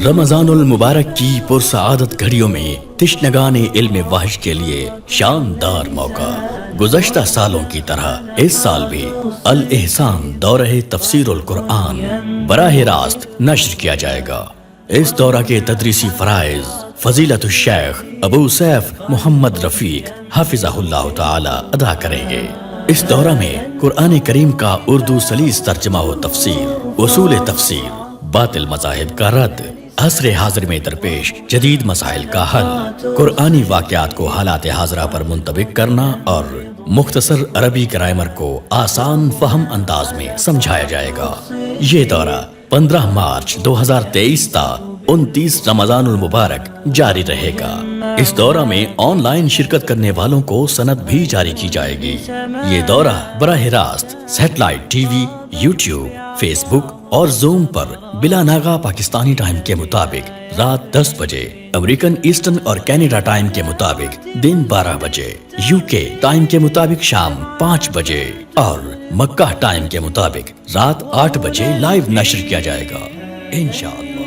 رمضان المبارک کی پرسعادت گھڑیوں میں تشنگان علم وحش کے لیے شاندار موقع۔ گزشتہ سالوں کی طرح اس سال بھی الاحسان دورہ تفسیر القرآن براہ راست نشر کیا جائے گا۔ اس دورہ کے تدریسی فرائض فضیلت الشیخ ابو سیف محمد رفیق حفظہ اللہ تعالی ادا کریں گے۔ اس دورہ میں قرآن کریم کا اردو سلیس ترجمہ و تفسیر، اصول تفسیر، باطل مذاہب کا رد، عصر حاضر میں درپیش جدید مسائل کا حل، قرآنی واقعات کو حالات حاضرہ پر منطبق کرنا اور مختصر عربی گرامر کو آسان فہم انداز میں سمجھایا جائے گا۔ یہ دورہ 15 مارچ 2023 تا 29 رمضان المبارک جاری رہے گا۔ اس دورہ میں آن لائن شرکت کرنے والوں کو سند بھی جاری کی جائے گی۔ یہ دورہ براہ راست satellite T V, YouTube, Facebook اور زوم پر بلا ناغہ پاکستانی ٹائم کے مطابق رات 10 بجے، امریکن ایسٹرن اور کینیڈا ٹائم کے مطابق دن 12 بجے، UK ٹائم کے مطابق شام 5 بجے اور مکہ ٹائم کے مطابق رات 8 بجے لائیو نشر کیا جائے گا انشاءاللہ۔